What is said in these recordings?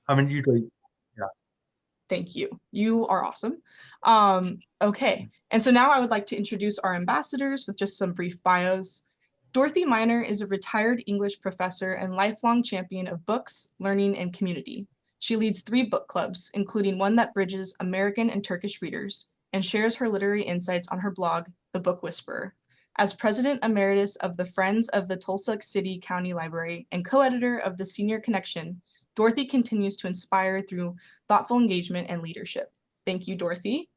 I mean, usually, yeah. Thank you. You are awesome. Okay, and so now I would like to introduce our ambassadors with just some brief bios. Dorothy Miner is a retired English professor and lifelong champion of books, learning, and community. She leads 3 book clubs, including one that bridges American and Turkish readers, and shares her literary insights on her blog, The Book Whisperer. As president emeritus of the Friends of the Tulsa City County Library and co-editor of the Senior Connection, Dorothy continues to inspire through thoughtful engagement and leadership. Thank you, Dorothy.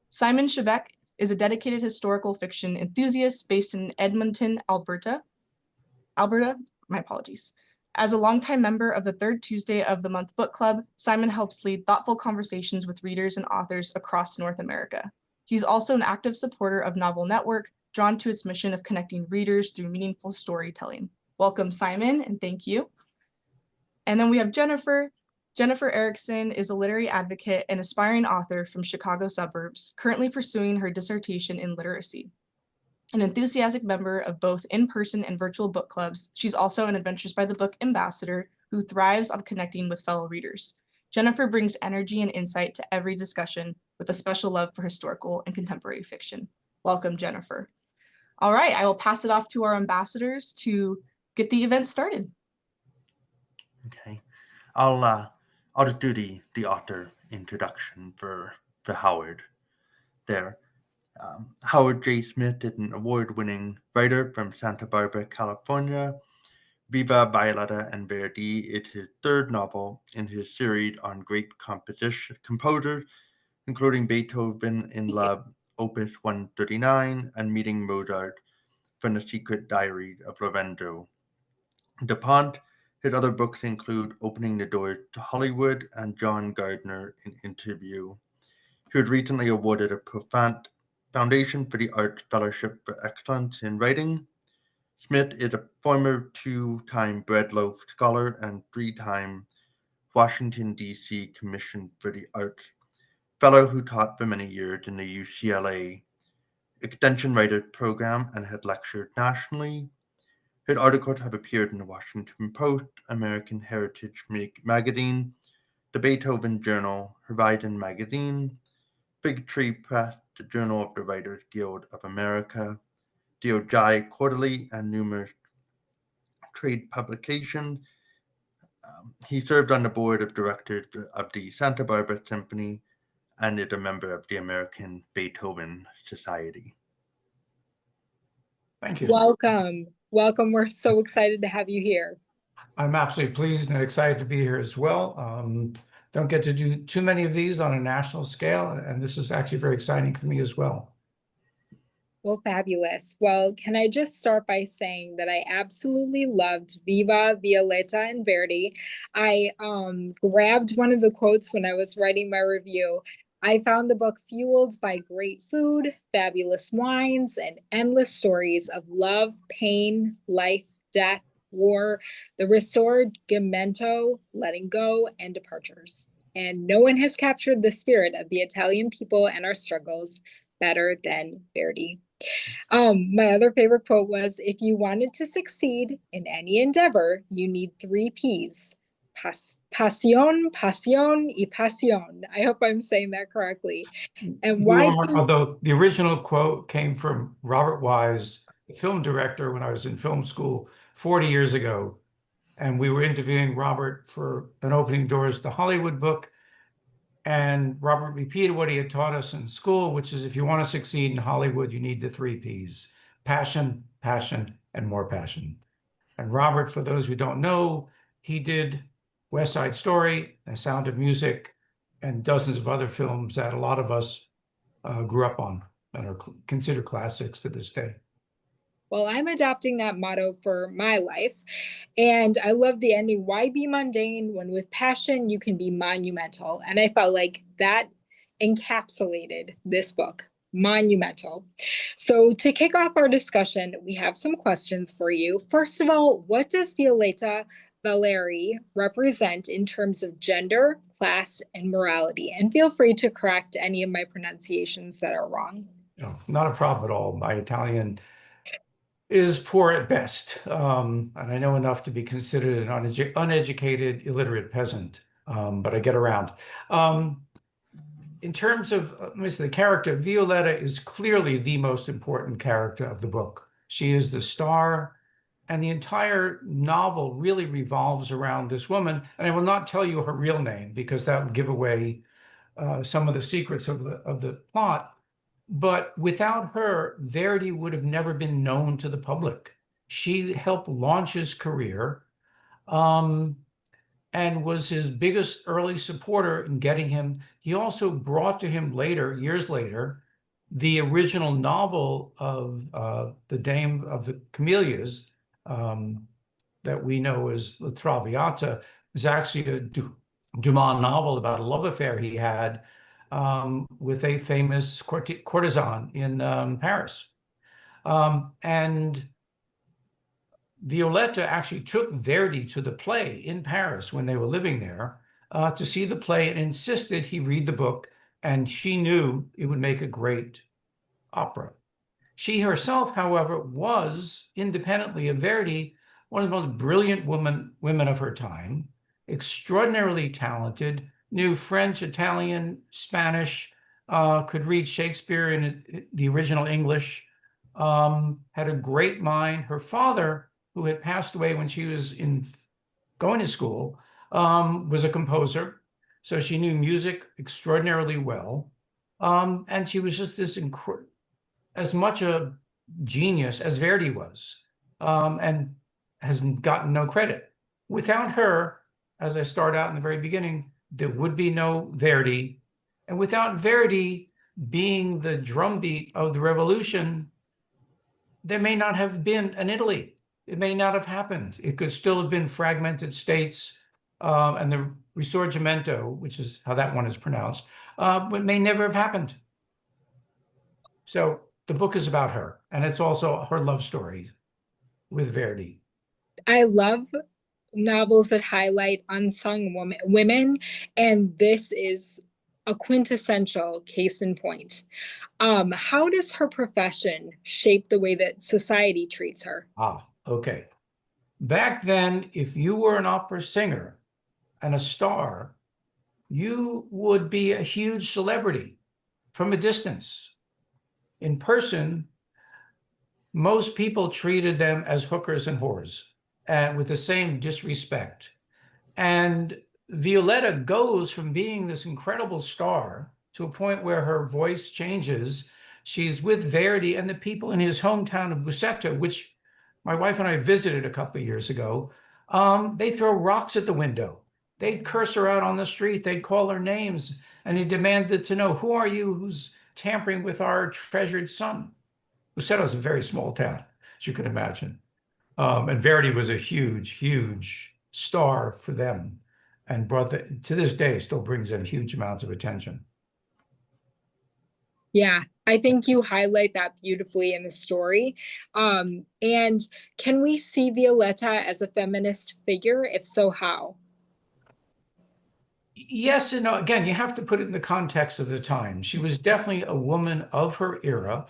Simon Shebeck is a dedicated historical fiction enthusiast based in Edmonton, Alberta. My apologies. As a longtime member of the Third Tuesday of the Month Book Club, Simon helps lead thoughtful conversations with readers and authors across North America. He's also an active supporter of Novel Network, drawn to its mission of connecting readers through meaningful storytelling. Welcome, Simon, and thank you. And then we have Jennifer. Jennifer Erickson is a literary advocate and aspiring author from Chicago suburbs, currently pursuing her dissertation in literacy. An enthusiastic member of both in-person and virtual book clubs, she's also an Adventures by the Book ambassador who thrives on connecting with fellow readers. Jennifer brings energy and insight to every discussion with a special love for historical and contemporary fiction. Welcome, Jennifer. All right, I will pass it off to our ambassadors to get the event started. Okay. I'll just do the author introduction for Howard there. Howard J. Smith is an award-winning writer from Santa Barbara, California. Viva Violetta and Verdi is his third novel in his series on great composers, including Beethoven in Love, Opus 139, and Meeting Mozart from the Secret Diary of Lorenzo DuPont. His other books include Opening the Doors to Hollywood and John Gardner in Interview. He was recently awarded a profound Foundation for the Arts Fellowship for Excellence in Writing. Smith is a former 2-time Breadloaf Scholar and 3-time Washington, D.C. Commission for the Arts Fellow who taught for many years in the UCLA Extension Writers Program and had lectured nationally. His articles have appeared in the Washington Post, American Heritage Magazine, the Beethoven Journal, Horizon Magazine, Fig Tree Press, the Journal of the Writers Guild of America, the Ojai Quarterly, and numerous trade publications. He served on the board of directors of the Santa Barbara Symphony and is a member of the American Beethoven Society. Thank you. Welcome. Welcome. We're so excited to have you here. I'm absolutely pleased and excited to be here as well. Don't get to do too many of these on a national scale, and this is actually very exciting for me as well. Well, fabulous. Well, can I just start by saying that I absolutely loved Viva Violetta and Verdi. I grabbed one of the quotes when I was writing my review. I found the book fueled by great food, fabulous wines, and endless stories of love, pain, life, death, war, the risorgimento, letting go, and departures. And no one has captured the spirit of the Italian people and our struggles better than Verdi. My other favorite quote was, if you wanted to succeed in any endeavor, you need 3 P's. Pasión, pasión, y pasión. I hope I'm saying that correctly. And why? Although the original quote came from Robert Wise, the film director, when I was in film school 40 years ago. And we were interviewing Robert for an Opening Doors to Hollywood book. And Robert repeated what he had taught us in school, which is if you want to succeed in Hollywood, you need the 3 P's: passion, passion, and more passion. And Robert, for those who don't know, he did West Side Story, and Sound of Music, and dozens of other films that a lot of us grew up on and are considered classics to this day. Well, I'm adopting that motto for my life. And I love the ending. Why be mundane when with passion you can be monumental? And I felt like that encapsulated this book, monumental. So to kick off our discussion, we have some questions for you. First of all, what does Violetta Valeri represent in terms of gender, class, and morality? And feel free to correct any of my pronunciations that are wrong. No, not a problem at all. My Italian is poor at best. And I know enough to be considered an uneducated, illiterate peasant, but I get around. In terms of the character, Violetta is clearly the most important character of the book. She is the star, and the entire novel really revolves around this woman. And I will not tell you her real name because that would give away some of the secrets of the plot. But without her, Verdi would have never been known to the public. She helped launch his career, and was his biggest early supporter in getting him. He also brought to him later, years later, the original novel of the Dame of the Camellias, that we know as La Traviata, is actually a Dumas novel about a love affair he had with a famous courtesan in Paris. And Violetta actually took Verdi to the play in Paris when they were living there to see the play and insisted he read the book, and she knew it would make a great opera. She herself, however, was, independently of Verdi, one of the most brilliant women of her time, extraordinarily talented, knew French, Italian, Spanish, could read Shakespeare in the original English, had a great mind. Her father, who had passed away when she was going to school, was a composer. So she knew music extraordinarily well. And she was just this as much a genius as Verdi was, and has gotten no credit. Without her, as I start out in the very beginning, there would be no Verdi. And without Verdi being the drumbeat of the revolution, there may not have been an Italy. It may not have happened. It could still have been fragmented states, and the Risorgimento, which is how that one is pronounced, but may never have happened. So the book is about her, and it's also her love story with Verdi. I love novels that highlight unsung women, and this is a quintessential case in point. How does her profession shape the way that society treats her? Okay. Back then, if you were an opera singer and a star, you would be a huge celebrity from a distance. In person, most people treated them as hookers and whores, and with the same disrespect. And Violetta goes from being this incredible star to a point where her voice changes. She's with Verdi and the people in his hometown of Busseto, which my wife and I visited a couple of years ago. They throw rocks at the window. They'd curse her out on the street. They'd call her names, and they demanded to know, who are you who's tampering with our treasured son? Busseto is a very small town, as you can imagine. And Verdi was a huge, huge star for them, and to this day still brings them huge amounts of attention. Yeah, I think you highlight that beautifully in the story. And can we see Violetta as a feminist figure? If so, how? Yes and no. Again, you have to put it in the context of the time. She was definitely a woman of her era,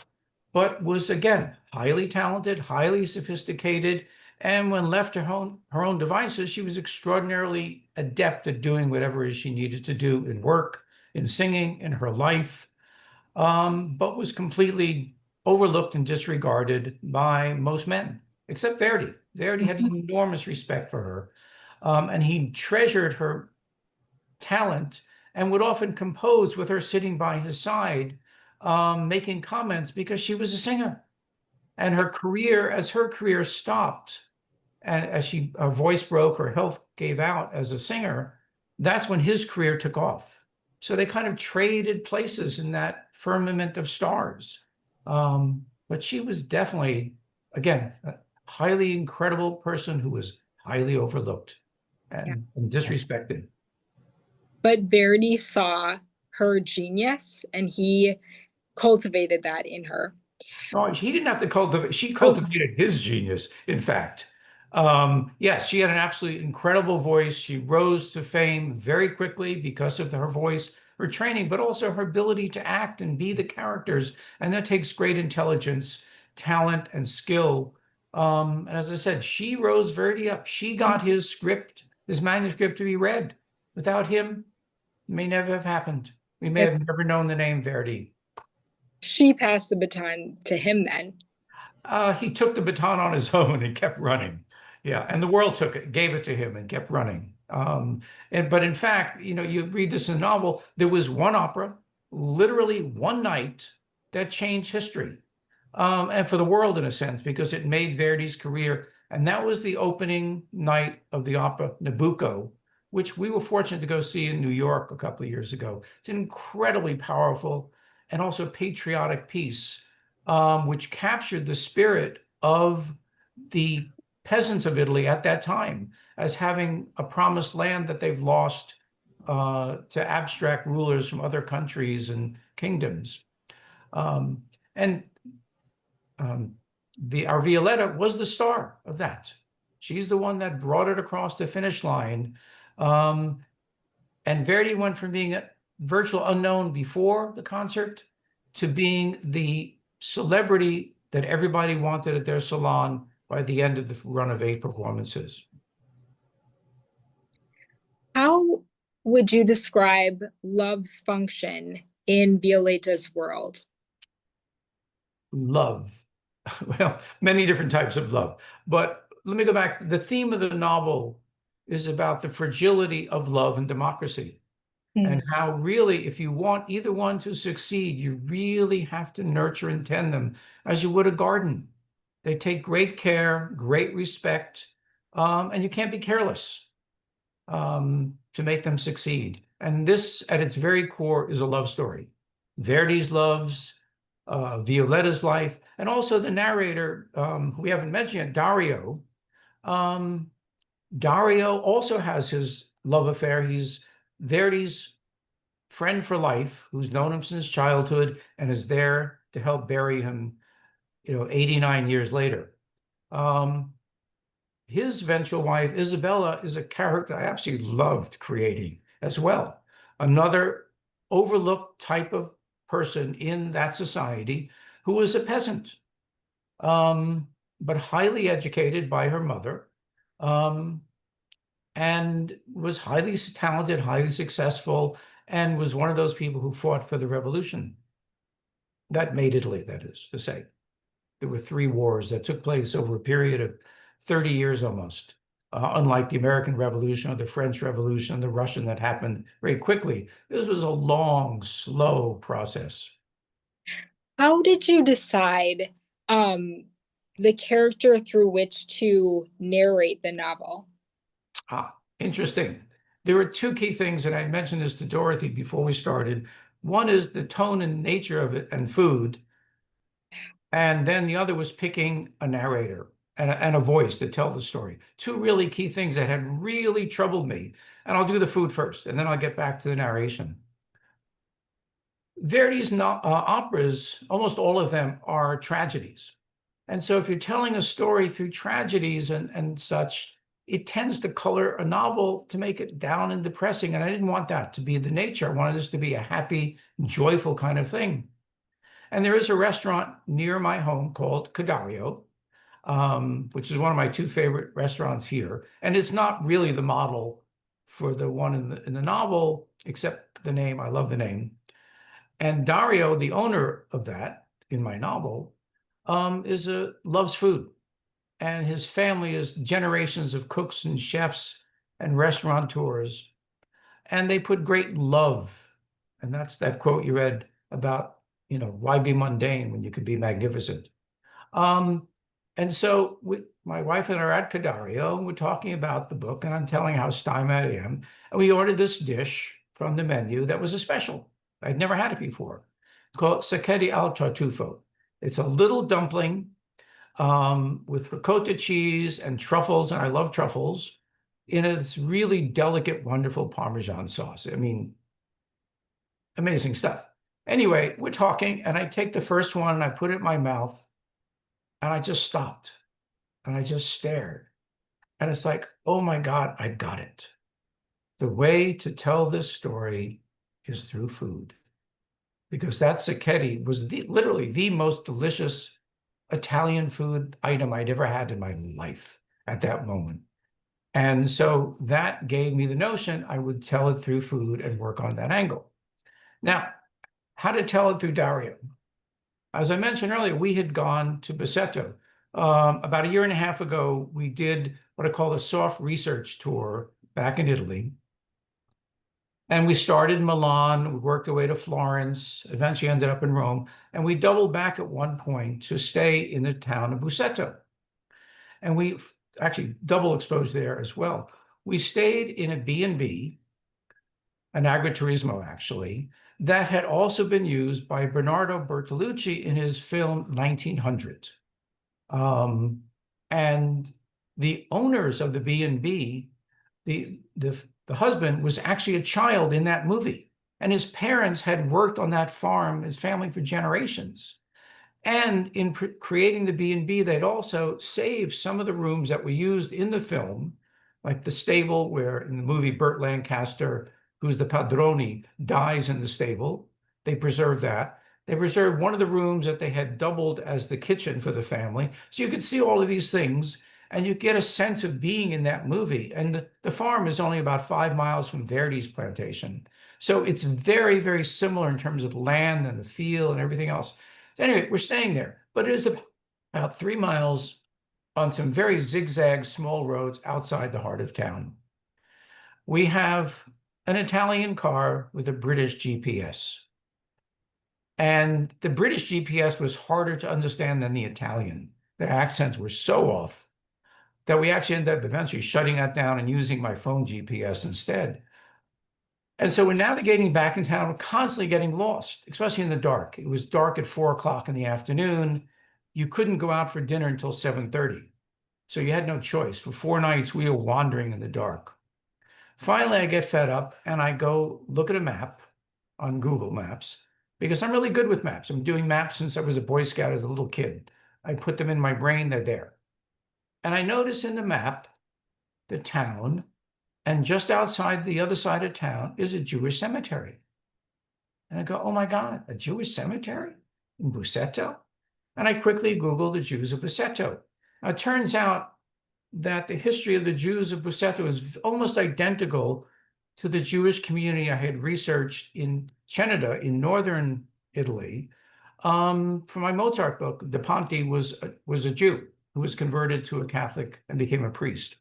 but was, again, highly talented, highly sophisticated, and when left to her own devices, she was extraordinarily adept at doing whatever it is she needed to do in work, in singing, in her life, but was completely overlooked and disregarded by most men, except Verdi. Verdi had enormous respect for her, and he treasured her talent and would often compose with her sitting by his side, making comments because she was a singer. And her career stopped, and as her voice broke, her health gave out as a singer, that's when his career took off. So they kind of traded places in that firmament of stars. But she was definitely, again, a highly incredible person who was highly overlooked and disrespected. But Verdi saw her genius and he cultivated that in her. No, he didn't have to cultivate. She cultivated his genius, in fact. Yes, she had an absolutely incredible voice. She rose to fame very quickly because of her voice, her training, but also her ability to act and be the characters. And that takes great intelligence, talent, and skill And as I said, she rose Verdi up. She got his script, his manuscript to be read. Without him, it may never have happened. We may have never known the name Verdi. She passed the baton to him then. He took the baton on his own and kept running. Yeah, and the world took it, gave it to him and kept running. But in fact, you read this in the novel, there was one opera, literally one night, that changed history. And for the world in a sense, because it made Verdi's career. And that was the opening night of the opera Nabucco, which we were fortunate to go see in New York a couple of years ago. It's an incredibly powerful and also patriotic piece, which captured the spirit of the peasants of Italy at that time as having a promised land that they've lost to abstract rulers from other countries and kingdoms. Our Violetta was the star of that. She's the one that brought it across the finish line. And Verdi went from being a virtual unknown before the concert to being the celebrity that everybody wanted at their salon by the end of the run of 8 performances. How would you describe love's function in Violetta's world? Love. Well, many different types of love. But let me go back. The theme of the novel is about the fragility of love and democracy. And how really, if you want either one to succeed, you really have to nurture and tend them as you would a garden. They take great care, great respect, and you can't be careless to make them succeed. And this, at its very core, is a love story. Verdi's loves, Violetta's life, and also the narrator, who we haven't mentioned yet, Dario. Dario also has his love affair. He's Verdi's friend for life, who's known him since childhood and is there to help bury him, 89 years later. His eventual wife, Isabella, is a character I absolutely loved creating as well. Another overlooked type of person in that society who was a peasant, but highly educated by her mother, and was highly talented, highly successful, and was one of those people who fought for the revolution that made Italy, that is to say. There were 3 wars that took place over a period of 30 years almost, unlike the American Revolution or the French Revolution, the Russian that happened very quickly. This was a long, slow process. How did you decide the character through which to narrate the novel? Interesting. There were 2 key things, and I mentioned this to Dorothy before we started. One is the tone and nature of it and food. And then the other was picking a narrator and a voice to tell the story. 2 really key things that had really troubled me. And I'll do the food first, and then I'll get back to the narration. Verdi's operas, almost all of them are tragedies. And so if you're telling a story through tragedies and such, it tends to color a novel to make it down and depressing. And I didn't want that to be the nature. I wanted this to be a happy, joyful kind of thing. And there is a restaurant near my home called Cadario, which is one of my 2 favorite restaurants here. And it's not really the model for the one in the novel, except the name. I love the name. And Dario, the owner of that in my novel, loves food. And his family is generations of cooks and chefs and restaurateurs. And they put great love. And that's that quote you read about, why be mundane when you could be magnificent? And so my wife and I are at Cadario, and we're talking about the book, and I'm telling how stymied I am. And we ordered this dish from the menu that was a special. I'd never had it before. It's called sacchetti al tartufo. It's a little dumpling with ricotta cheese and truffles, and I love truffles, in this really delicate, wonderful Parmesan sauce. I mean, amazing stuff. Anyway, we're talking, and I take the first one, and I put it in my mouth, and I just stopped, and I just stared. And it's like, oh my God, I got it. The way to tell this story is through food. Because that sacchetti was literally the most delicious Italian food item I'd ever had in my life at that moment. And so that gave me the notion I would tell it through food and work on that angle. Now, how to tell it through Dario? As I mentioned earlier, we had gone to Busseto. About a year and a half ago, we did what I call a soft research tour back in Italy. And we started in Milan, we worked our way to Florence, eventually ended up in Rome, and we doubled back at one point to stay in the town of Busseto. And we actually double exposed there as well. We stayed in a B&B, an agriturismo actually, that had also been used by Bernardo Bertolucci in his film 1900. And the owners of the B&B, the husband was actually a child in that movie, and his parents had worked on that farm, his family, for generations. And in creating the B&B, they'd also saved some of the rooms that were used in the film, like the stable where in the movie Burt Lancaster, who's the padrone, dies in the stable. They preserved that. They preserved one of the rooms that they had doubled as the kitchen for the family. So you could see all of these things and you get a sense of being in that movie. And the farm is only about 5 miles from Verdi's plantation. So it's very, very similar in terms of land and the feel and everything else. So anyway, we're staying there, but it is about 3 miles on some very zigzag small roads outside the heart of town. We have an Italian car with a British GPS. And the British GPS was harder to understand than the Italian. Their accents were so off that we actually ended up eventually shutting that down and using my phone GPS instead. And so we're navigating back in town, we're constantly getting lost, especially in the dark. It was dark at 4 o'clock in the afternoon. You couldn't go out for dinner until 7:30. So you had no choice. For 4 nights, we were wandering in the dark. Finally, I get fed up and I go look at a map on Google Maps because I'm really good with maps. I'm doing maps since I was a Boy Scout as a little kid. I put them in my brain, they're there. And I notice in the map, the town, and just outside the other side of town is a Jewish cemetery. And I go, oh my God, a Jewish cemetery in Busseto? And I quickly Googled the Jews of Busseto. Now, it turns out that the history of the Jews of Busseto is almost identical to the Jewish community I had researched in Ceneda in northern Italy. For my Mozart book, De Ponte was a Jew who was converted to a Catholic and became a priest.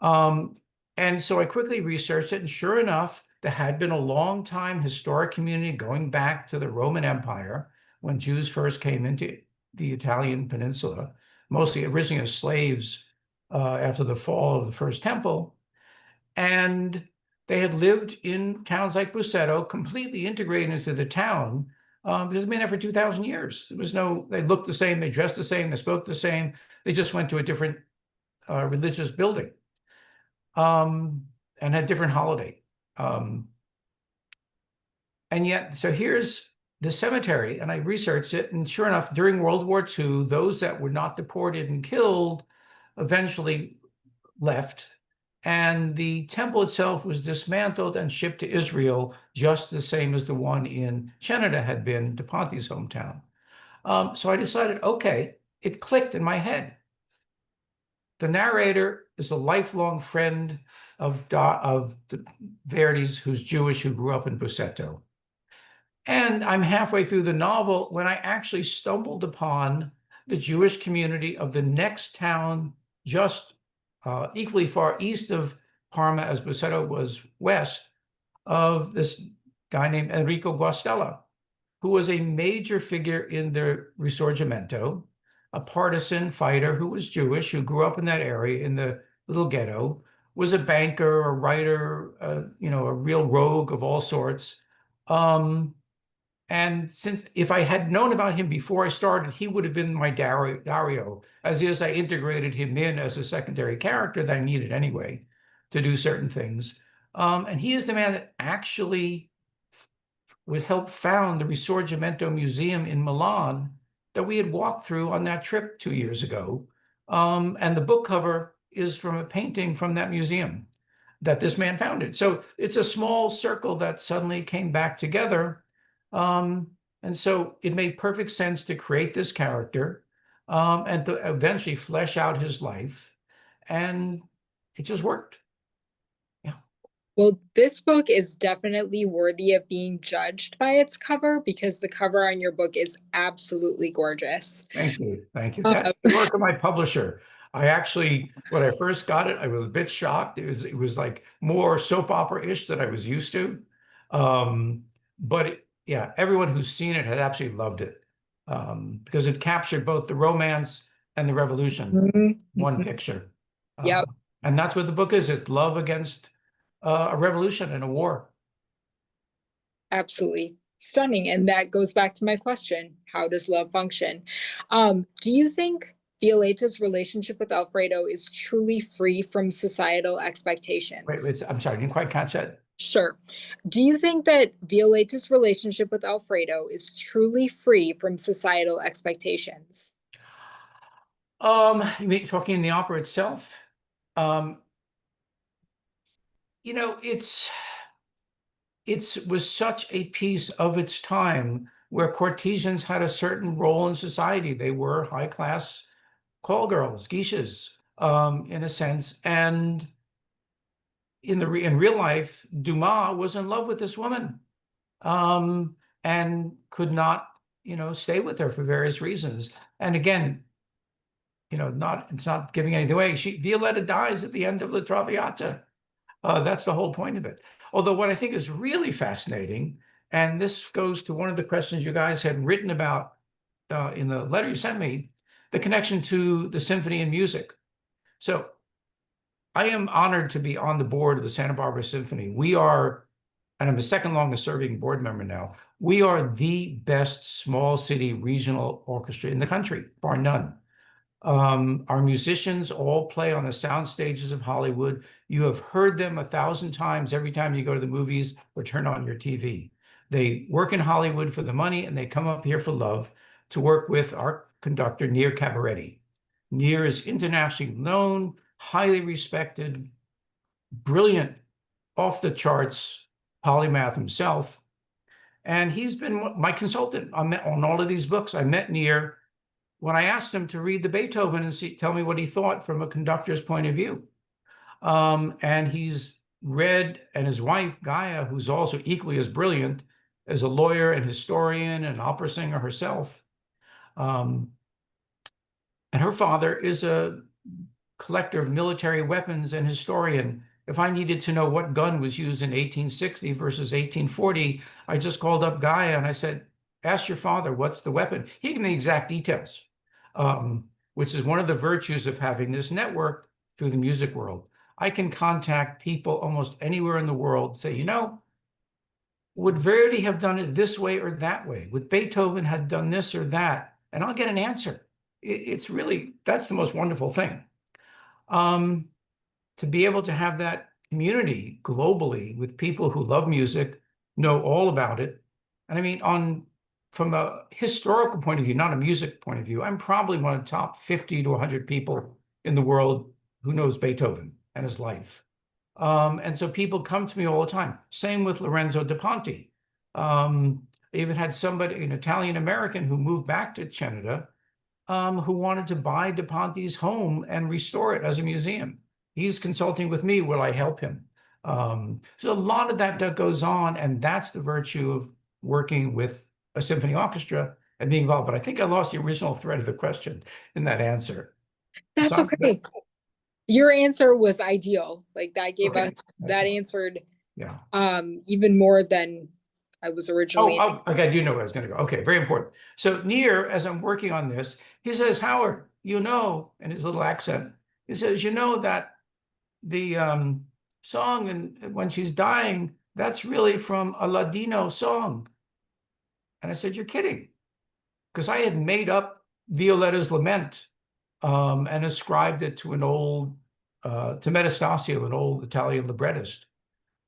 And so I quickly researched it, and sure enough, there had been a long time historic community going back to the Roman Empire when Jews first came into the Italian peninsula, mostly originally as slaves after the fall of the First Temple. And they had lived in towns like Busseto, completely integrated into the town, because it's been there for 2,000 years. There was they looked the same, they dressed the same, they spoke the same. They just went to a different religious building and had different holiday. And yet, so here's the cemetery, and I researched it, and sure enough, during World War II, those that were not deported and killed eventually left, and the temple itself was dismantled and shipped to Israel, just the same as the one in Ceneda had been, De Ponte's hometown. So I decided, okay, it clicked in my head. The narrator is a lifelong friend of Verdi's, who's Jewish, who grew up in Busseto. And I'm halfway through the novel when I actually stumbled upon the Jewish community of the next town, just equally far east of Parma as Busseto was west, of this guy named Enrico Guastella, who was a major figure in the Risorgimento, a partisan fighter who was Jewish, who grew up in that area in the little ghetto, was a banker, a writer, a real rogue of all sorts. And since if I had known about him before I started, he would have been my Dario, as is I integrated him in as a secondary character that I needed anyway to do certain things. And he is the man that actually would help found the Risorgimento Museum in Milan that we had walked through on that trip 2 years ago. And the book cover is from a painting from that museum that this man founded. So it's a small circle that suddenly came back together. And so it made perfect sense to create this character. and to eventually flesh out his life. And it just worked. Well, this book is definitely worthy of being judged by its cover because the cover on your book is absolutely gorgeous. Thank you. Thank you. That's the work of my publisher. I actually, when I first got it, I was a bit shocked. It was like more soap opera-ish than I was used to. But yeah, everyone who's seen it has absolutely loved it because it captured both the romance and the revolution, one picture. Yep. And that's what the book is. It's love against a revolution and a war. Absolutely stunning. And that goes back to my question, how does love function? Do you think Violeta's relationship with Alfredo is truly free from societal expectations? Wait, I'm sorry, I didn't quite catch that. Sure. Do you think that Violeta's relationship with Alfredo is truly free from societal expectations? You mean talking in the opera itself? You know, it was such a piece of its time where courtesans had a certain role in society. They were high-class call girls, geishas, in a sense. And in real life, Dumas was in love with this woman, and could not, stay with her for various reasons. And again, it's not giving anything away. Violetta dies at the end of La Traviata. That's the whole point of it. Although what I think is really fascinating, and this goes to one of the questions you guys had written about in the letter you sent me, the connection to the symphony and music. So I am honored to be on the board of the Santa Barbara Symphony. We are, and I'm the second longest serving board member now, we are the best small city regional orchestra in the country, bar none. Our musicians all play on the sound stages of Hollywood. You have heard them 1,000 times every time you go to the movies or turn on your TV. They work in Hollywood for the money, and they come up here for love to work with our conductor, Nir Cabaretti. Nir is internationally known, highly respected, brilliant, off-the-charts polymath himself. And he's been my consultant on all of these books. I met Nir when I asked him to read the Beethoven and tell me what he thought from a conductor's point of view. And he's read, and his wife, Gaia, who's also equally as brilliant as a lawyer and historian and opera singer herself. And her father is a collector of military weapons and historian. If I needed to know what gun was used in 1860 versus 1840, I just called up Gaia and I said, ask your father, what's the weapon? He gave me the exact details, which is one of the virtues of having this network through the music world. I can contact people almost anywhere in the world, say, would Verdi have done it this way or that way? Would Beethoven have done this or that? And I'll get an answer. It's really, that's the most wonderful thing. To be able to have that community globally with people who love music, know all about it. And I mean, from a historical point of view, not a music point of view, I'm probably one of the top 50 to 100 people in the world who knows Beethoven and his life. And so people come to me all the time. Same with Lorenzo da Ponte. I even had somebody, an Italian-American who moved back to Canada, who wanted to buy da Ponte's home and restore it as a museum. He's consulting with me. Will I help him? So a lot of that goes on, and that's the virtue of working with a symphony orchestra and being involved. But I think I lost the original thread of the question in that answer. That's okay. Your answer was ideal. Like that gave us, that answered even more than I was originally. I do know where I was going to go. Okay, very important. So Nir, as I'm working on this, he says, Howard, in his little accent, he says, that the song and when she's dying, that's really from a Ladino song. And I said, you're kidding. Because I had made up Violetta's Lament and ascribed it to to Metastasio, an old Italian librettist,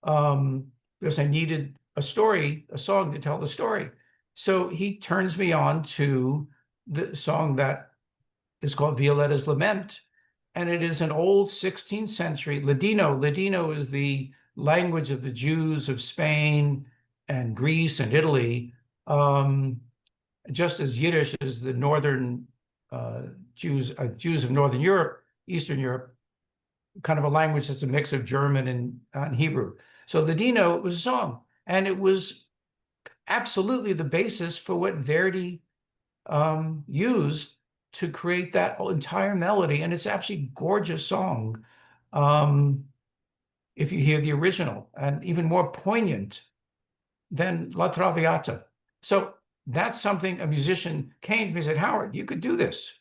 because I needed a song to tell the story. So he turns me on to the song that is called Violetta's Lament. And it is an old 16th century Ladino. Ladino is the language of the Jews of Spain and Greece and Italy, just as Yiddish is the northern Jews of Northern Europe, Eastern Europe, kind of a language that's a mix of German and Hebrew. So Ladino was a song, and it was absolutely the basis for what Verdi used to create that entire melody. And it's actually a gorgeous song if you hear the original, and even more poignant than La Traviata. So that's something a musician came to me and said, Howard, you could do this.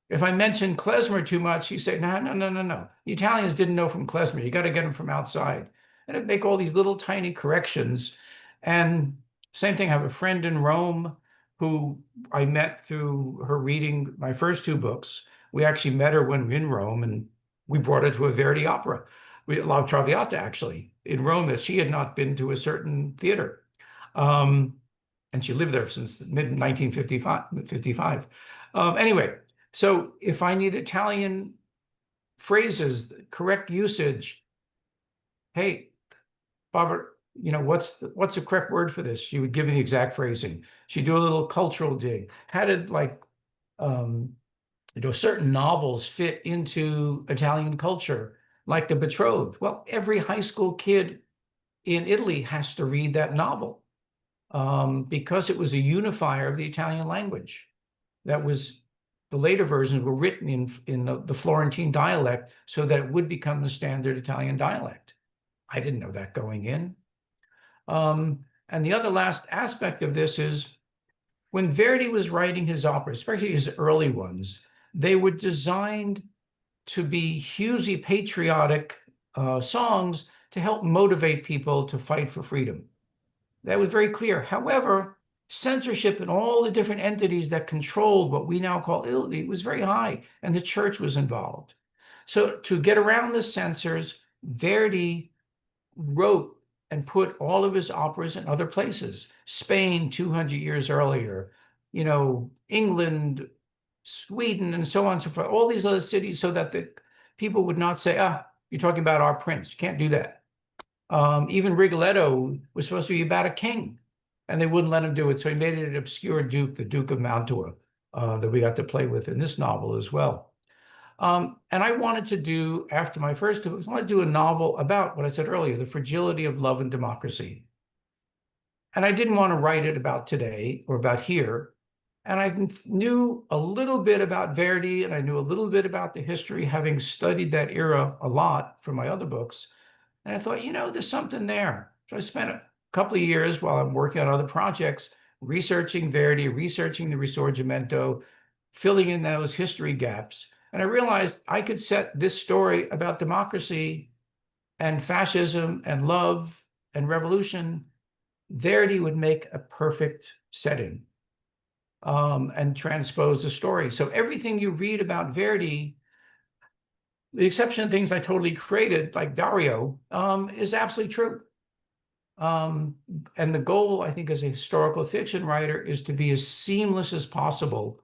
If I mentioned klezmer too much, he said, no, no, no, no, no. The Italians didn't know from klezmer. You got to get them from outside. And I'd make all these little tiny corrections. And same thing, I have a friend in Rome who I met through her reading my first two books. We actually met her when we were in Rome, and we brought her to a Verdi opera, La Traviata, actually, in Rome, that she had not been to a certain theater. And she lived there since mid-1955. Anyway, so if I need Italian phrases, correct usage, hey, Barbara, what's the correct word for this? She would give me the exact phrasing. She'd do a little cultural dig. How did certain novels fit into Italian culture, like The Betrothed? Well, every high school kid in Italy has to read that novel because it was a unifier of the Italian language. That was the later versions were written in the Florentine dialect so that it would become the standard Italian dialect. I didn't know that going in. And the other last aspect of this is when Verdi was writing his operas, especially his early ones, they were designed to be hugely patriotic songs to help motivate people to fight for freedom. That was very clear. However, censorship in all the different entities that controlled what we now call Italy was very high, and the church was involved. So to get around the censors, Verdi wrote and put all of his operas in other places. Spain 200 years earlier, England, Sweden, and so on and so forth, all these other cities, so that the people would not say, you're talking about our prince. You can't do that. Even Rigoletto was supposed to be about a king, and they wouldn't let him do it. So he made it an obscure duke, the Duke of Mantua, that we got to play with in this novel as well. And I wanted to do, after my first two books, I wanted to do a novel about what I said earlier, the fragility of love and democracy. And I didn't want to write it about today or about here. And I knew a little bit about Verdi, and I knew a little bit about the history, having studied that era a lot from my other books. And I thought, there's something there. So I spent a couple of years while I'm working on other projects, researching Verdi, researching the Risorgimento, filling in those history gaps. And I realized I could set this story about democracy and fascism and love and revolution. Verdi would make a perfect setting and transpose the story. So everything you read about Verdi, the exception of things I totally created, like Dario, is absolutely true. And the goal, I think, as a historical fiction writer is to be as seamless as possible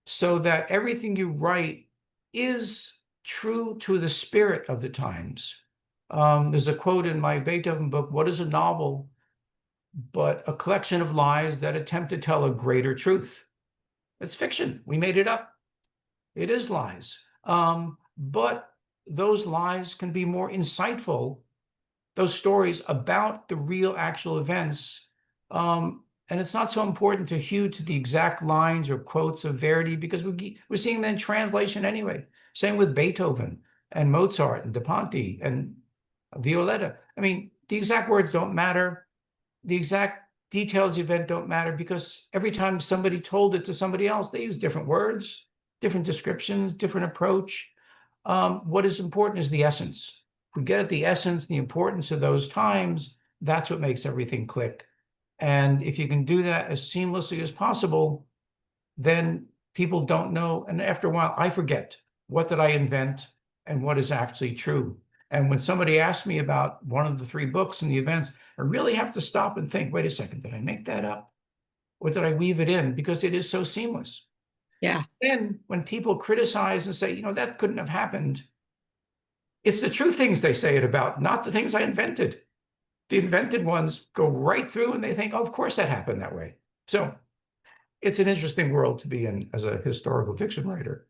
so that everything you write is true to the spirit of the times. There's a quote in my Beethoven book, what is a novel but a collection of lies that attempt to tell a greater truth? It's fiction. We made it up. It is lies. But those lies can be more insightful, those stories about the real actual events. And it's not so important to hew to the exact lines or quotes of Verdi because we're seeing them in translation anyway. Same with Beethoven and Mozart and De Ponte and Violetta. I mean, the exact words don't matter. The exact details of the event don't matter because every time somebody told it to somebody else, they use different words, different descriptions, different approach. What is important is the essence. If we get at the essence, the importance of those times, that's what makes everything click. And if you can do that as seamlessly as possible, then people don't know. And after a while, I forget what did I invent and what is actually true. And when somebody asks me about one of the three books and the events, I really have to stop and think, wait a second, did I make that up? Or did I weave it in? Because it is so seamless. Yeah. Then when people criticize and say, that couldn't have happened, it's the true things they say it about, not the things I invented. The invented ones go right through and they think, oh, of course that happened that way. So it's an interesting world to be in as a historical fiction writer.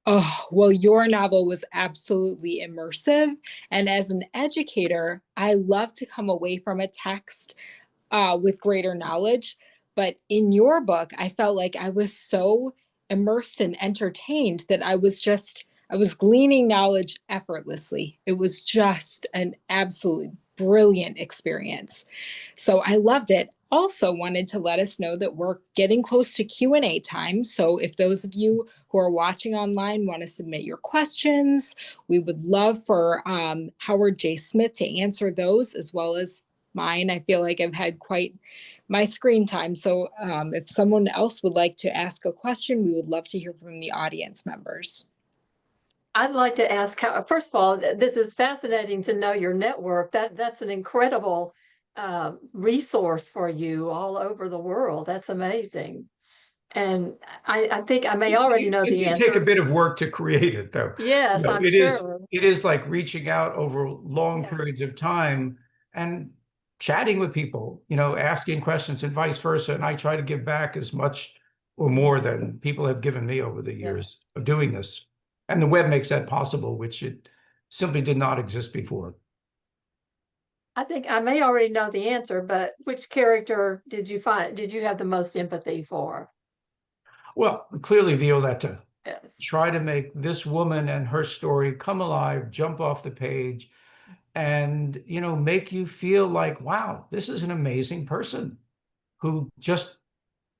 Oh, well, your novel was absolutely immersive. And as an educator, I love to come away from a text with greater knowledge. But in your book, I felt like I was so immersed and entertained that I was gleaning knowledge effortlessly. It was just an absolutely brilliant experience. So I loved it. Also wanted to let us know that we're getting close to Q&A time. So if those of you who are watching online want to submit your questions, we would love for Howard J. Smith to answer those as well as mine. I feel like I've had quite my screen time. So if someone else would like to ask a question, we would love to hear from the audience members. I'd like to ask how, first of all, this is fascinating to know your network. That's an incredible resource for you all over the world. That's amazing. And I think I may already know the It answer. take a bit of work to create it, though. Yes, You know, I'm it is, sure. it is like reaching out over long Yeah. periods of time and chatting with people, you know, asking questions and vice versa. And I try to give back as much or more than people have given me over the years of doing this. And the web makes that possible, which it simply did not exist before. I think I may already know the answer, but which character did you have the most empathy for? Well, clearly Violetta. Yes. Try to make this woman and her story come alive, jump off the page, and, you know, make you feel like, wow, this is an amazing person who just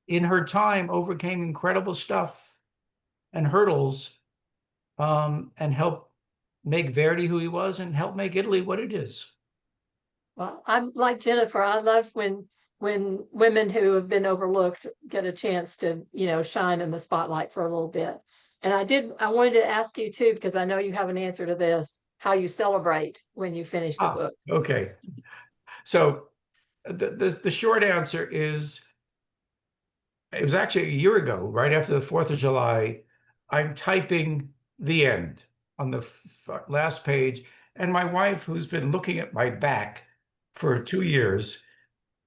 in her time overcame incredible stuff and hurdles, and helped make Verdi who he was and help make Italy what it is. Well, I'm like Jennifer. I love when women who have been overlooked get a chance to, shine in the spotlight for a little bit. And I wanted to ask you too, because I know you have an answer to this, how you celebrate when you finish the book. Okay. So the short answer is, it was actually a year ago, right after the 4th of July, I'm typing the end on the last page. And my wife, who's been looking at my back for 2 years,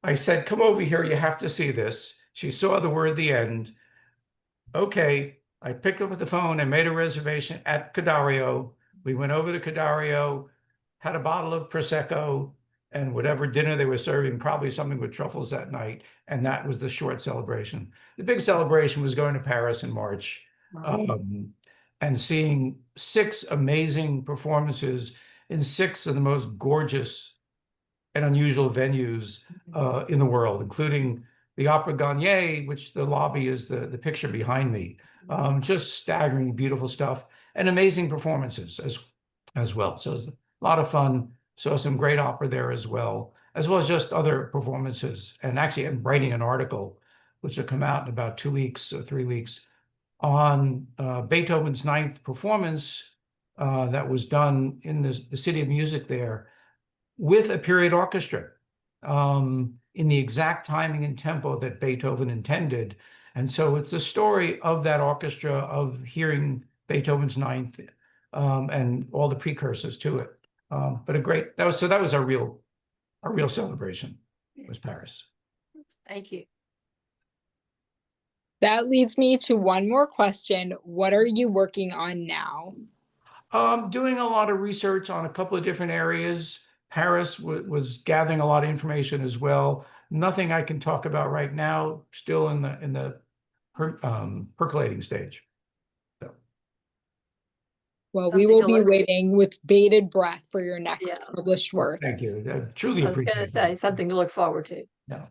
I said, come over here, you have to see this. She saw the word the end. Okay, I picked up the phone and made a reservation at Cadario. We went over to Cadario, had a bottle of Prosecco and whatever dinner they were serving, probably something with truffles that night. And that was the short celebration. The big celebration was going to Paris in March, and seeing 6 amazing performances in 6 of the most gorgeous and unusual venues in the world, including the Opera Garnier, which the lobby is the picture behind me. Just staggering, beautiful stuff and amazing performances as well. So it was a lot of fun. Saw some great opera there as well as just other performances. And actually, I'm writing an article, which will come out in about 2 weeks or 3 weeks, on Beethoven's 9th performance that was done in the City of Music there with a period orchestra, in the exact timing and tempo that Beethoven intended. And so it's a story of that orchestra, of hearing Beethoven's 9th, and all the precursors to it. But that was a real celebration, was Paris. Thank you. That leads me to one more question. What are you working on now? Doing a lot of research on a couple of different areas. Paris was gathering a lot of information as well. Nothing I can talk about right now, still in the percolating stage. So. Well, we will be waiting with bated breath for your next published work. Thank you. I truly appreciate it. I was going to say something to look forward to. No.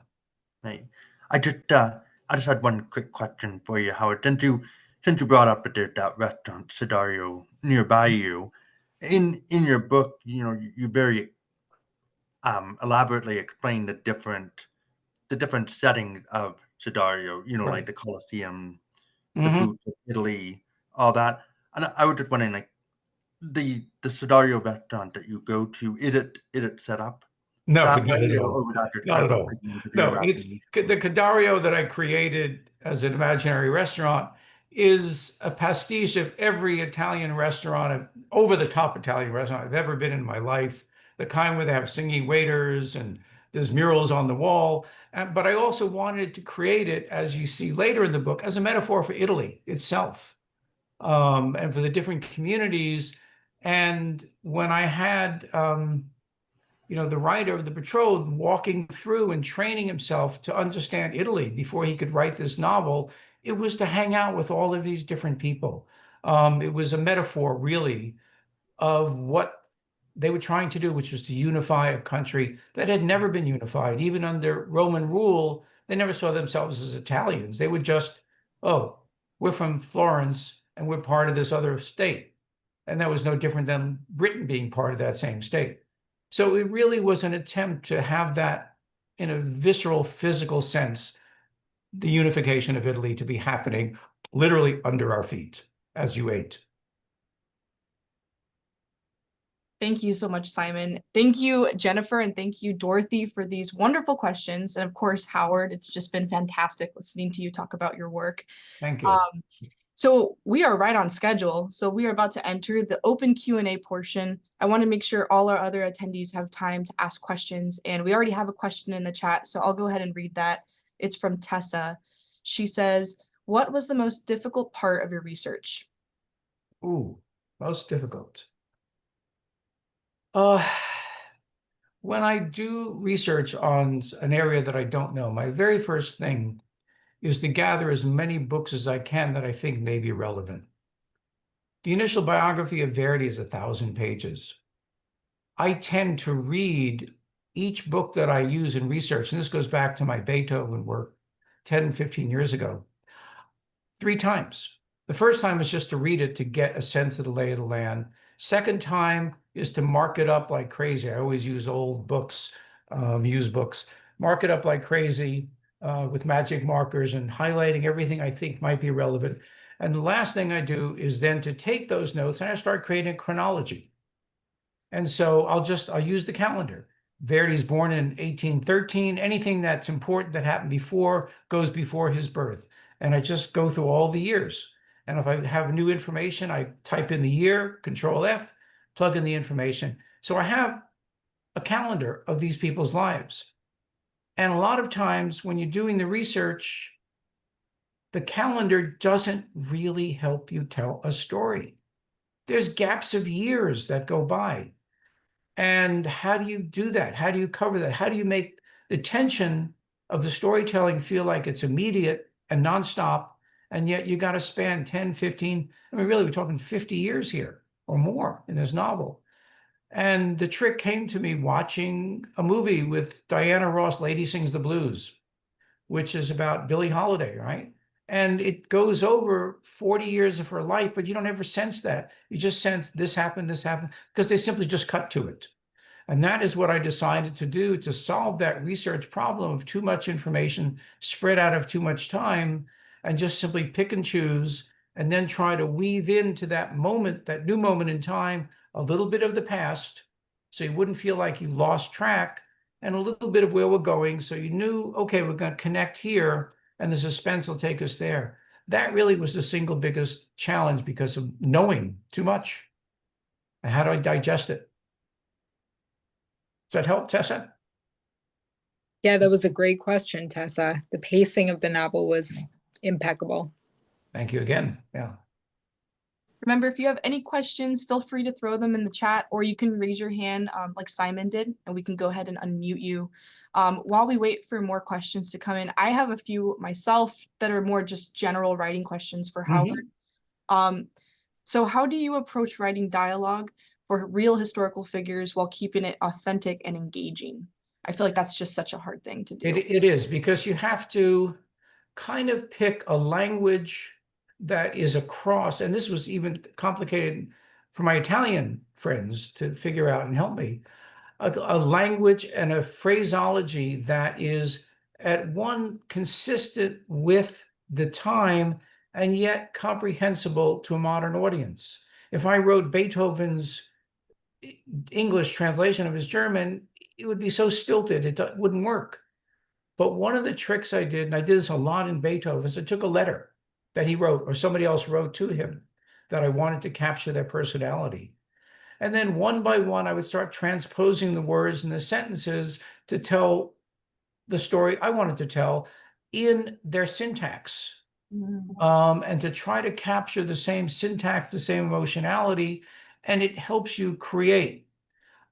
Right. I just had one quick question for you, Howard. Since you brought up that restaurant Sidario nearby you, in your book, you very elaborately explain the different settings of Sidario. Right. Like the Colosseum, the boots of Italy, all that. And I was just wondering, like the Sidario restaurant that you go to, is it set up? No, that not way, at or all. would that just Not kind at of all. take you into No, geography? it's the Cadario that I created as an imaginary restaurant is a pastiche of every Italian restaurant, over-the-top Italian restaurant I've ever been in my life. The kind where they have singing waiters and there's murals on the wall. But I also wanted to create it, as you see later in the book, as a metaphor for Italy itself, and for the different communities. And when I had, the writer of The Betrothed walking through and training himself to understand Italy before he could write this novel, it was to hang out with all of these different people. It was a metaphor, really, of what they were trying to do, which was to unify a country that had never been unified. Even under Roman rule, they never saw themselves as Italians. They would just, oh, we're from Florence and we're part of this other state. And that was no different than Britain being part of that same state. So it really was an attempt to have that, in a visceral, physical sense, the unification of Italy to be happening literally under our feet as you ate. Thank you so much, Simon. Thank you, Jennifer, and thank you, Dorothy, for these wonderful questions. And of course, Howard, it's just been fantastic listening to you talk about your work. Thank you. So we are right on schedule. So we are about to enter the open Q&A portion. I want to make sure all our other attendees have time to ask questions. And we already have a question in the chat, so I'll go ahead and read that. It's from Tessa. She says, what was the most difficult part of your research? Ooh, most difficult. When I do research on an area that I don't know, my very first thing is to gather as many books as I can that I think may be relevant. The initial biography of Verdi is 1,000 pages. I tend to read each book that I use in research, and this goes back to my Beethoven work 10, 15 years ago, 3 times. The first time is just to read it to get a sense of the lay of the land. Second time is to mark it up like crazy. I always use old books, used books, mark it up like crazy, with magic markers and highlighting everything I think might be relevant. And the last thing I do is then to take those notes and I start creating a chronology. And so I'll use the calendar. Verdi's born in 1813. Anything that's important that happened before goes before his birth. And I just go through all the years. And if I have new information, I type in the year, Control F, plug in the information. So I have a calendar of these people's lives. And a lot of times when you're doing the research, the calendar doesn't really help you tell a story. There's gaps of years that go by. And how do you do that? How do you cover that? How do you make the tension of the storytelling feel like it's immediate and nonstop, and yet you got to span 10, 15, I mean, really, we're talking 50 years here or more in this novel. And the trick came to me watching a movie with Diana Ross, Lady Sings the Blues, which is about Billie Holiday, right? And it goes over 40 years of her life, but you don't ever sense that. You just sense this happened, because they simply just cut to it. And that is what I decided to do to solve that research problem of too much information spread out of too much time, and just simply pick and choose, and then try to weave into that moment, that new moment in time, a little bit of the past, so you wouldn't feel like you lost track, and a little bit of where we're going, so you knew, okay, we're going to connect here, and the suspense will take us there. That really was the single biggest challenge because of knowing too much. And how do I digest it? Does that help, Tessa? Yeah, that was a great question, Tessa. The pacing of the novel was impeccable. Thank you again. Yeah. Remember, if you have any questions, feel free to throw them in the chat, or you can raise your hand like Simon did, and we can go ahead and unmute you. While we wait for more questions to come in, I have a few myself that are more just general writing questions for Howard. So how do you approach writing dialogue for real historical figures while keeping it authentic and engaging? I feel like that's just such a hard thing to do. It is, because you have to kind of pick a language that is across, and this was even complicated for my Italian friends to figure out and help me, a language and a phraseology that is at one consistent with the time and yet comprehensible to a modern audience. If I wrote Beethoven's English translation of his German, it would be so stilted, it wouldn't work. But one of the tricks I did, and I did this a lot in Beethoven, is I took a letter that he wrote or somebody else wrote to him that I wanted to capture their personality. And then one by one, I would start transposing the words and the sentences to tell the story I wanted to tell in their syntax. And to try to capture the same syntax, the same emotionality, and it helps you create.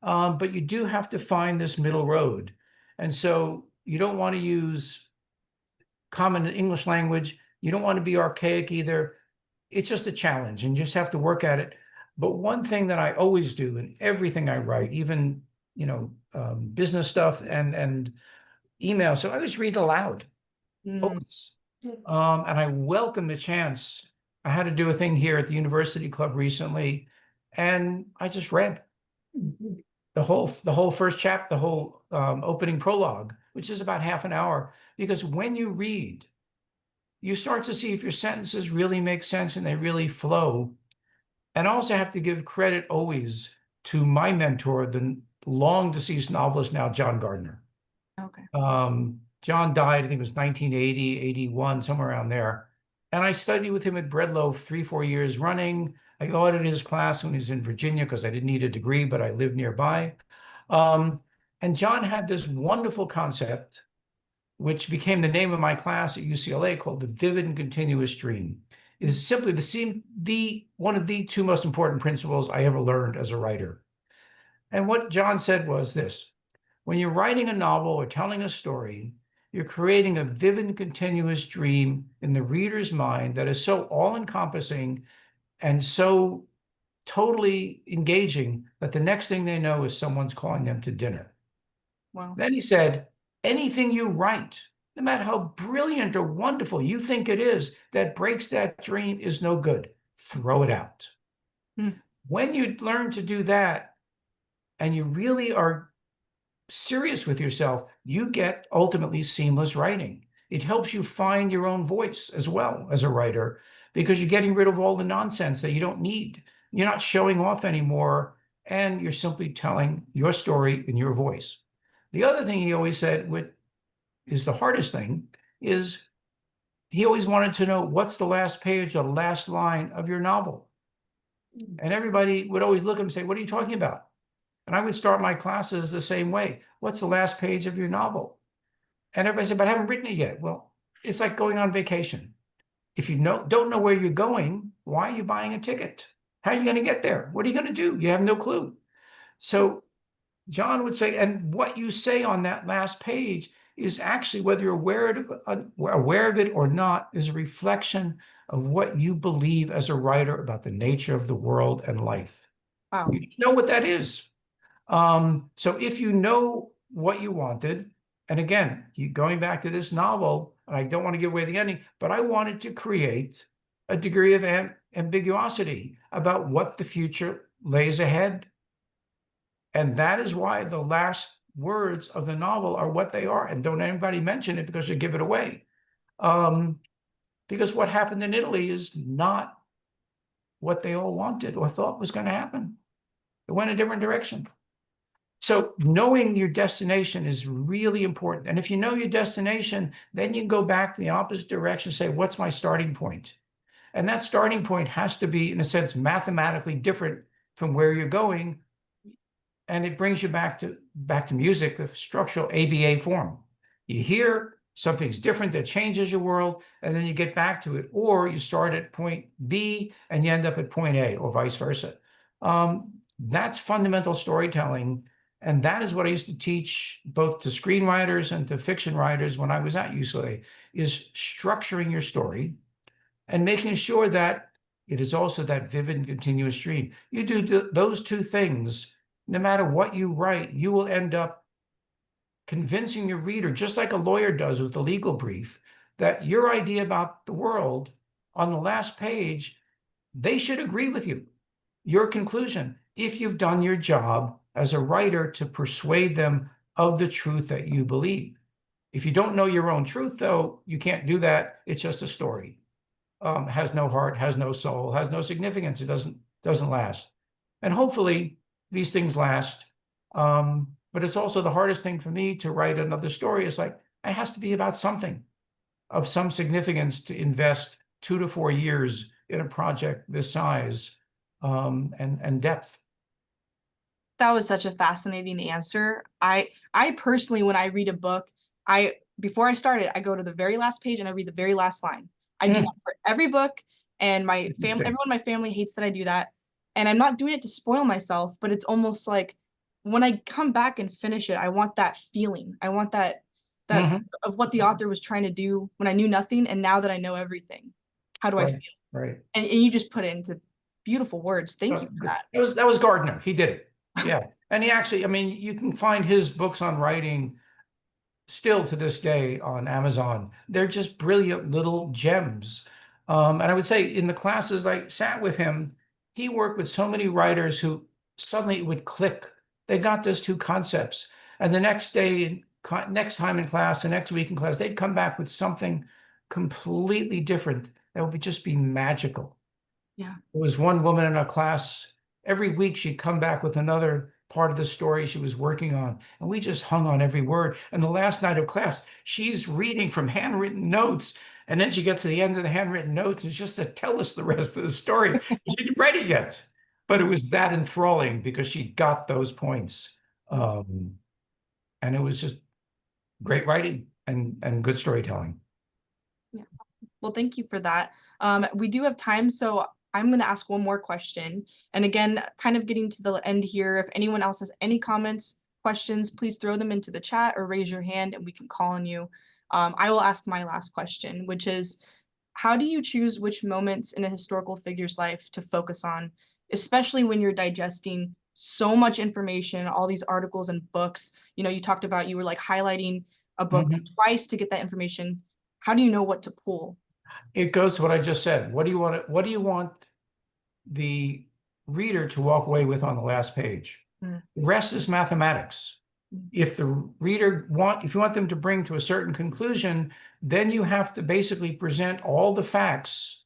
But you do have to find this middle road. And so you don't want to use common English language. You don't want to be archaic either. It's just a challenge and you just have to work at it. But one thing that I always do in everything I write, even, business stuff and email, so I always read aloud, always. And I welcome the chance. I had to do a thing here at the University Club recently, and I just read the whole first chapter, the whole opening prologue, which is about half an hour. Because when you read, you start to see if your sentences really make sense and they really flow. And I also have to give credit always to my mentor, the long deceased novelist now, John Gardner. Okay. John died, I think it was 1980, 81, somewhere around there. And I studied with him at Breadloaf 3-4 years running. I audited his class when he was in Virginia because I didn't need a degree, but I lived nearby. And John had this wonderful concept, which became the name of my class at UCLA, called the vivid and continuous dream. It is simply one of the two most important principles I ever learned as a writer. And what John said was this: when you're writing a novel or telling a story, you're creating a vivid and continuous dream in the reader's mind that is so all-encompassing and so totally engaging that the next thing they know is someone's calling them to dinner. Wow. Then he said, anything you write, no matter how brilliant or wonderful you think it is, that breaks that dream is no good. Throw it out. When you learn to do that, and you really are serious with yourself, you get ultimately seamless writing. It helps you find your own voice as well as a writer, because you're getting rid of all the nonsense that you don't need. You're not showing off anymore, and you're simply telling your story in your voice. The other thing he always said, which is the hardest thing, is he always wanted to know, what's the last page or the last line of your novel? And everybody would always look at him and say, what are you talking about? And I would start my classes the same way. What's the last page of your novel? And everybody said, but I haven't written it yet. Well, it's like going on vacation. If you don't know where you're going, why are you buying a ticket? How are you going to get there? What are you going to do? You have no clue. So John would say, and what you say on that last page is actually, whether you're aware of it or not, is a reflection of what you believe as a writer about the nature of the world and life. Wow. You know what that is. So if you know what you wanted, and again, going back to this novel, and I don't want to give away the ending, but I wanted to create a degree of ambiguosity about what the future lays ahead. And that is why the last words of the novel are what they are. And don't anybody mention it, because you give it away. Because what happened in Italy is not what they all wanted or thought was going to happen. It went a different direction. So knowing your destination is really important. And if you know your destination, then you can go back in the opposite direction and say, what's my starting point? And that starting point has to be, in a sense, mathematically different from where you're going. And it brings you back to music, the structural ABA form. You hear something's different that changes your world, and then you get back to it. Or you start at point B and you end up at point A, or vice versa. That's fundamental storytelling. And that is what I used to teach both to screenwriters and to fiction writers when I was at UCLA, is structuring your story and making sure that it is also that vivid and continuous dream. You do those two things, no matter what you write, you will end up convincing your reader, just like a lawyer does with a legal brief, that your idea about the world on the last page, they should agree with you, your conclusion, if you've done your job as a writer to persuade them of the truth that you believe. If you don't know your own truth, though, you can't do that. It's just a story. Has no heart, has no soul, has no significance. It doesn't last. And hopefully these things last. But it's also the hardest thing for me to write another story. It's like, it has to be about something of some significance to invest 2 to 4 years in a project this size and depth. That was such a fascinating answer. I personally, when I read a book, before I start it, I go to the very last page and I read the very last line. I do that for every book, and my family, everyone in my family hates that I do that. And I'm not doing it to spoil myself, but it's almost like when I come back and finish it, I want that feeling. I want that of what the author was trying to do when I knew nothing, and now that I know everything, how do I feel? Right. And you just put it into beautiful words. Thank you for that. That was Gardner. He did it. Yeah. And he actually, I mean, you can find his books on writing still to this day on Amazon. They're just brilliant little gems. And I would say in the classes I sat with him, he worked with so many writers who suddenly it would click. They got those two concepts. And the next day, next time in class, the next week in class, they'd come back with something completely different that would just be magical. Yeah. There was one woman in our class, every week she'd come back with another part of the story she was working on, and we just hung on every word. And the last night of class, she's reading from handwritten notes, and then she gets to the end of the handwritten notes and it's just to tell us the rest of the story. She didn't write it yet, but it was that enthralling because she got those points. And it was just great writing and good storytelling. Yeah. Well, thank you for that. We do have time, so I'm going to ask one more question. And again, kind of getting to the end here, if anyone else has any comments, questions, please throw them into the chat or raise your hand and we can call on you. I will ask my last question, which is, how do you choose which moments in a historical figure's life to focus on, especially when you're digesting so much information, all these articles and books? You know, you talked about, you were like highlighting a book twice to get that information. How do you know what to pull? It goes to what I just said. What do you want the reader to walk away with on the last page? The rest is mathematics. If the reader if you want them to bring to a certain conclusion, then you have to basically present all the facts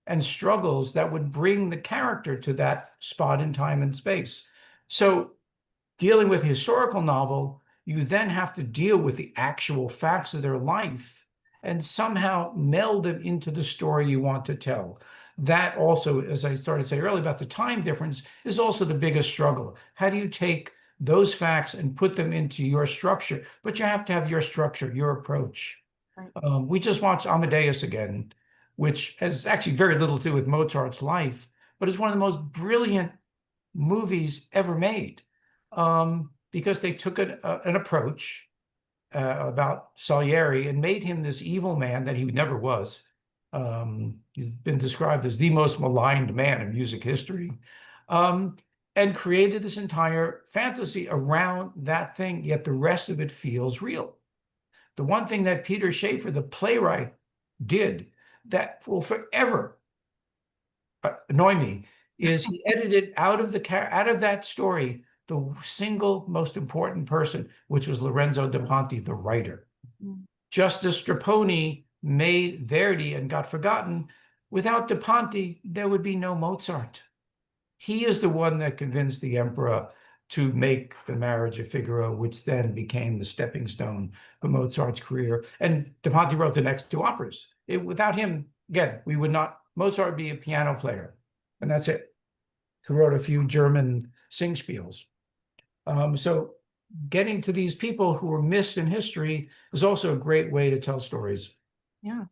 and struggles that would bring the character to that spot in time and space. So dealing with a historical novel, you then have to deal with the actual facts of their life and somehow meld them into the story you want to tell. That also, as I started to say earlier about the time difference, is also the biggest struggle. How do you take those facts and put them into your structure? But you have to have your structure, your approach. Right. We just watched Amadeus again, which has actually very little to do with Mozart's life, but it's one of the most brilliant movies ever made, because they took an approach about Salieri and made him this evil man that he never was. He's been described as the most maligned man in music history, and created this entire fantasy around that thing, yet the rest of it feels real. The one thing that Peter Shaffer, the playwright, did that will forever annoy me is he edited out of that story the single most important person, which was Lorenzo da Ponte, the writer. Just as Strapponi made Verdi and got forgotten, without da Ponte, there would be no Mozart. He is the one that convinced the emperor to make The Marriage of Figaro, which then became the stepping stone for Mozart's career. And da Ponte wrote the next two operas. Without him, again, Mozart would be a piano player, and that's it. He wrote a few German singspiels. So getting to these people who were missed in history is also a great way to tell stories. Yeah.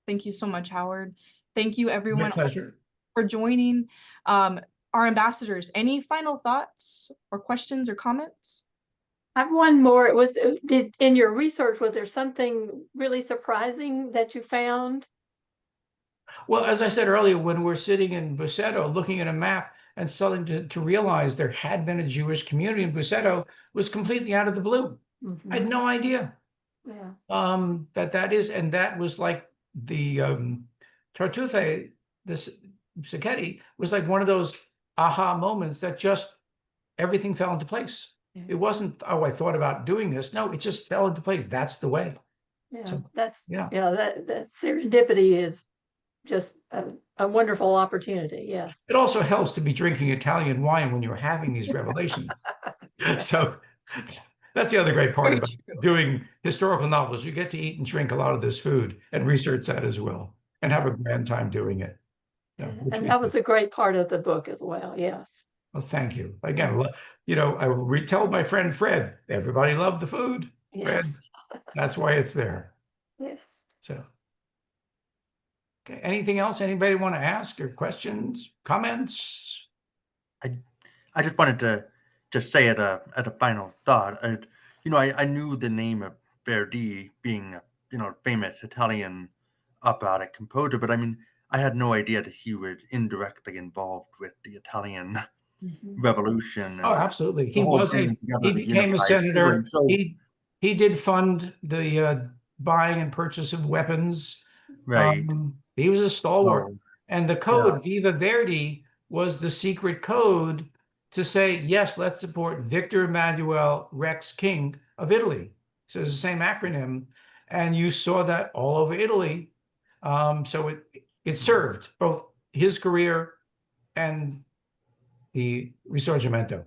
Thank you so much, Howard. Thank you, everyone, My pleasure. for joining. Our ambassadors, any final thoughts or questions or comments? I have one more. In your research, was there something really surprising that you found? Well, as I said earlier, when we're sitting in Busseto looking at a map and starting to realize there had been a Jewish community in Busseto was completely out of the blue. I had no idea. Yeah. That is, and that was like the Tartuffe, this Sacchetti was like one of those aha moments that just everything fell into place. Yeah. It wasn't, oh, I thought about doing this. No, it just fell into place. That's the way. Yeah, so, that serendipity is just a wonderful opportunity. Yes. It also helps to be drinking Italian wine when you're having these revelations. So that's the other great part about doing historical novels. You get to eat and drink a lot of this food and research that as well and have a grand time doing it. And that was a great part of the book as well. Yes. Well, thank you. Again, you know, I will retell my friend Fred, everybody loved the food. Fred, Yes. that's why it's there. Yes. So, okay, anything else anybody want to ask or questions, comments? I just wanted to just say at a final thought, you know, I knew the name of Verdi being a, you know, famous Italian operatic composer, but I mean, I had no idea that he was indirectly involved with the Italian Mhm. Revolution Oh, and absolutely. the He whole was bringing together he the became a unified Italy. senator. So He did fund the buying and purchase of weapons. right, He was a stalwart. so And the yeah, code, Viva Verdi, was the secret code to say, yes, let's support Victor Emmanuel Rex King of Italy. So it's the same acronym. And you saw that all over Italy. So it served both his career and the Risorgimento.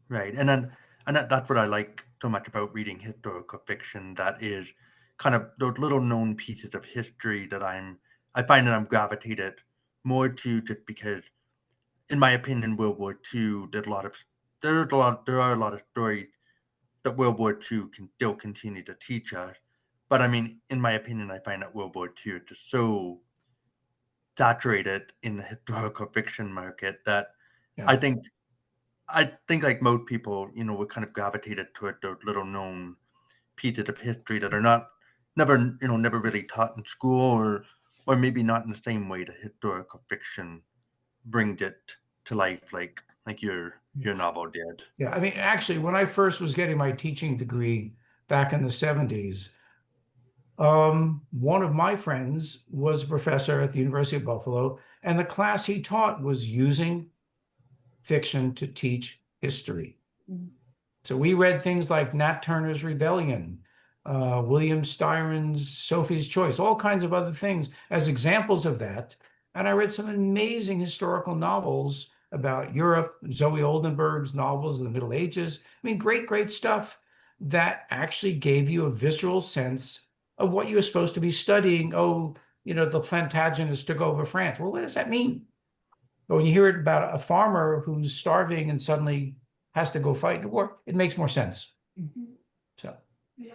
right, and that's what I like so much about reading historical fiction. That is kind of those little known pieces of history that I find that I'm gravitated more to just because, in my opinion, World War II did there are a lot of stories that World War II can still continue to teach us. But I mean, in my opinion, I find that World War II is just so saturated in the historical fiction market that Yeah. I think like most people, you know, we're kind of gravitated toward those little known pieces of history that are never really taught in school, or maybe not in the same way that historical fiction brings it to life like your novel did. Yeah, I mean, actually, when I first was getting my teaching degree back in the 70s, one of my friends was a professor at the University of Buffalo, and the class he taught was using fiction to teach history. Mhm. So we read things like Nat Turner's Rebellion, William Styron's Sophie's Choice, all kinds of other things as examples of that. And I read some amazing historical novels about Europe, Zoe Oldenburg's novels of the Middle Ages. I mean, great, great stuff that actually gave you a visceral sense of what you were supposed to be studying. Oh, you know, the Plantagenets took over France. Well, what does that mean? But when you hear it about a farmer who's starving and suddenly has to go fight the war, it makes more sense. Mhm. So, Yeah.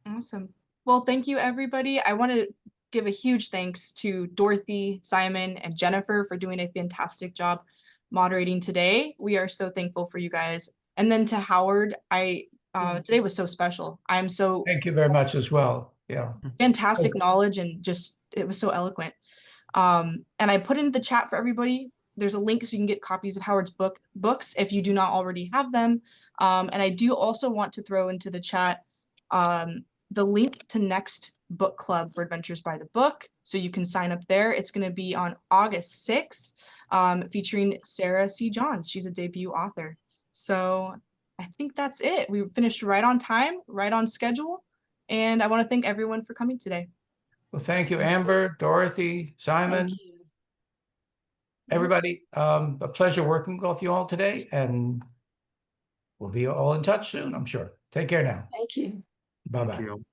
Awesome. Well, thank you, everybody. I want to give a huge thanks to Dorothy, Simon, and Jennifer for doing a fantastic job moderating today. We are so thankful for you guys. And then to Howard, today was so special. I'm so thank you very much as well. Yeah. fantastic knowledge and just it was so eloquent. And I put in the chat for everybody. There's a link so you can get copies of Howard's books if you do not already have them. And I do also want to throw into the chat the link to next book club for Adventures by the Book. So you can sign up there. It's going to be on August 6th, featuring Sarah C. Johns. She's a debut author. So I think that's it. We finished right on time, right on schedule. And I want to thank everyone for coming today. Well, thank you, Amber, Dorothy, Simon, Thank you. everybody. A pleasure working with you all today, and we'll be all in touch soon, I'm sure. Take care now. Thank you. Bye-bye. Thank you.